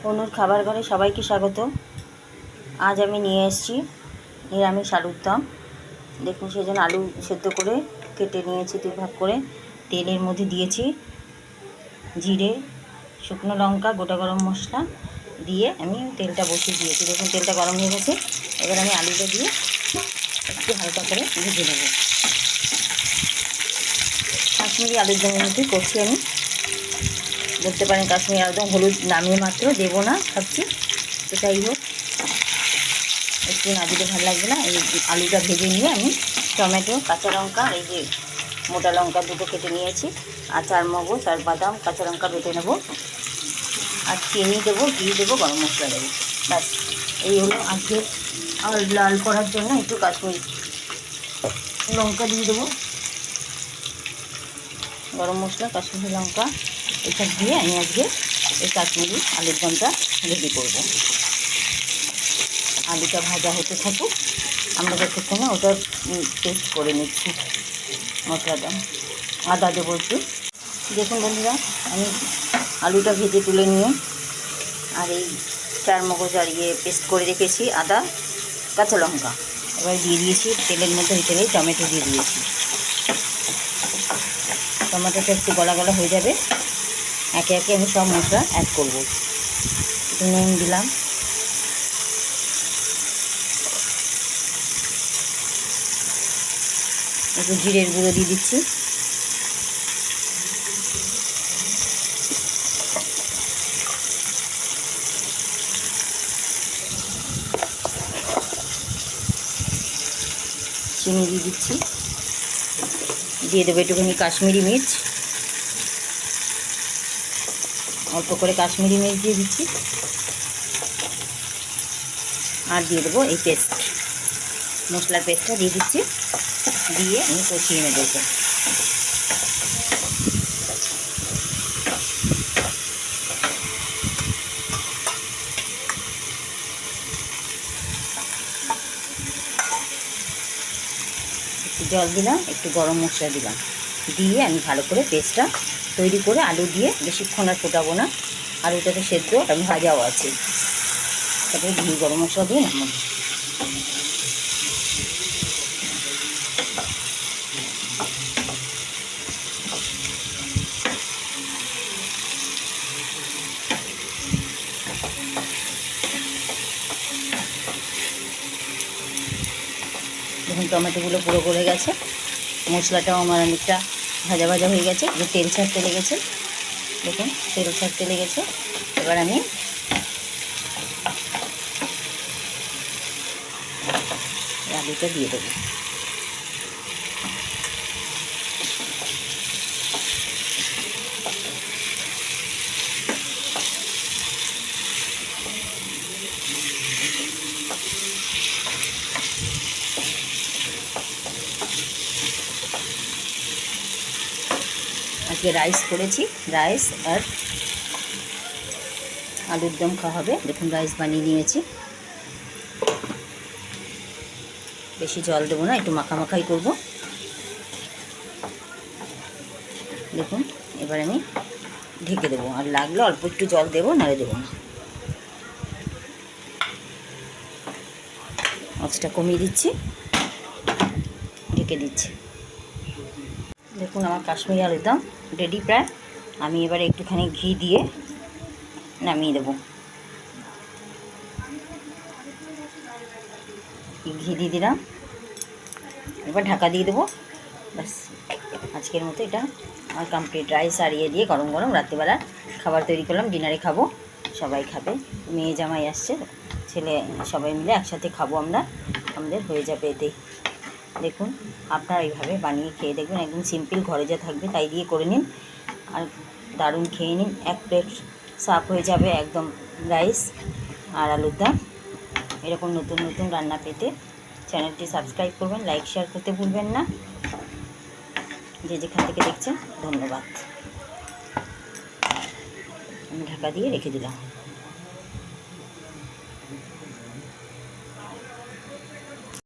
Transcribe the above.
অনুর খাবার ঘরে সবাইকে স্বাগত। আজ আমি নিয়ে এসেছি নিরামিষ আলুর দম। দেখুন, সেজন্য আলু সেদ্ধ করে কেটে নিয়েছি 2 ভাগ করে। তেলের মধ্যে দিয়েছি জিরে, শুকনো লঙ্কা, গোটা গরম মশলা দিয়ে আমি তেলটা বসিয়ে দিয়েছি। দেখুন, তেলটা গরম হয়ে গেছে। এবার আমি আলুটা দিয়ে একটু হালকা করে ভেজে নেব। কাশ্মীরি আলুর দমের মধ্যে করছি আমি। বলতে পারেন কাশ্মীরি আলুর দম, হলুদ নামিয়ে মাত্র, দেবো না ভাবছি। তো যাই হোক, একটু না দিলে ভালো লাগবে না। এই আলুটা ভেজে নিয়ে আমি টমেটো, কাঁচা লঙ্কা, এই যে মোটা লঙ্কা 2টো কেটে নিয়েছি, আর 4 মগজ আর বাদাম, কাঁচা লঙ্কা বেটে নেব, আর চিনি দেবো, ঘি দেবো, গরম মশলা দেবো। ব্যাস, এই হলো আজকে। আর লাল করার জন্য একটু কাশ্মীরি লঙ্কা দিয়ে দেবো, গরম মশলা, কাশ্মীরি লঙ্কা এসব দিয়ে আমি আজকে এই কাশ্মীরি আলুর দমটা রেডি করব। আলুটা ভাজা হতে থাকুক, আমরা যতক্ষণে ওটা পেস্ট করে নিচ্ছি মশলাটা। আদা দেবো একটু। দেখুন বন্ধুরা, আমি আলুটা ভেজে তুলে নিয়ে আর এই 4 মগজ আর পেস্ট করে রেখেছি, আদা, কাঁচা লঙ্কা, এবার দিয়ে দিয়েছি তেলের মধ্যে। এই তেলে টমেটো দিয়ে দিয়েছি। টমেটোটা একটু গলা গলা হয়ে যাবে, একে একে আমি সব মশলা অ্যাড করব। একটু নুন দিলাম, একটু জিরের গুঁড়ো দিয়ে দিচ্ছি, চিনি দিয়ে দিচ্ছি, দিয়ে দেবো একটুখানি কাশ্মীরি মির্চ, অল্প করে কাশ্মীরি মির্চ দিয়ে দিচ্ছি, আর দিয়ে দেবো এই পেস্ট, মশলার পেস্টটা দিয়ে দিচ্ছি, দিয়ে আমি কষিয়ে নেব। একটু জল দিলাম, একটু গরম মশলা দিলাম, দিয়ে আমি ভালো করে পেস্টটা তৈরি করে আলু দিয়ে বেশিক্ষণ আর ফোটাবো না। আলুটাতে সেদ্ধ আমি ভাজাও আছে, তারপরে ঘি গরম মশলা দিয়ে নামাবো। দেখুন, টমেটোগুলো পুরো গলে গেছে, মশলাটাও আমার অনেকটা ভাজা ভাজা হয়ে গেছে, তেল ছাড়তে লেগেছে। দেখুন, তেল ছাড়তে লেগেছে। এবার আমি আলুটা দিয়ে দেবো। আজকে রাইস করেছি, রাইস আর আলুর দম খাওয়া হবে। দেখুন, রাইস বানিয়ে নিয়েছি। বেশি জল দেবো না, একটু মাখামাখাই করব। দেখুন, এবার আমি ঢেকে দেবো, আর লাগলে অল্প একটু জল দেবো, নাড়ে দেবো না। আঁচটা কমিয়ে দিচ্ছি, ঢেকে দিচ্ছি। দেখুন, আমার কাশ্মীরি আলুর দম রেডি প্রায়। আমি এবারে একটুখানি ঘি দিয়ে নামিয়ে দেবো। ঘি দিয়ে দিলাম, এবার ঢাকা দিয়ে দেবো। ব্যাস, আজকের মতো এটা আমার কমপ্লিট। রাইস আর দিয়ে গরম গরম রাত্রিবেলা খাবার তৈরি করলাম, ডিনারে খাবো, সবাই খাবে। মেয়ে জামাই আসছে, ছেলে, সবাই মিলে একসাথে খাবো আমরা, আমাদের হয়ে যাবে এতেই। দেখুন, আপনারা এইভাবে বানিয়ে খেয়ে দেখবেন, একদম সিম্পল, ঘরে যা থাকবে তাই দিয়ে করে নিন, আর দারুণ খেয়ে নিন। 1 প্লেট সাফ হয়ে যাবে একদম রাইস আর আলুর দম। এরকম নতুন নতুন রান্না পেতে চ্যানেলটি সাবস্ক্রাইব করবেন, লাইক শেয়ার করতে ভুলবেন না। যে যেখান থেকে দেখছেন ধন্যবাদ। আমি ঢাকা দিয়ে রেখে দিলাম।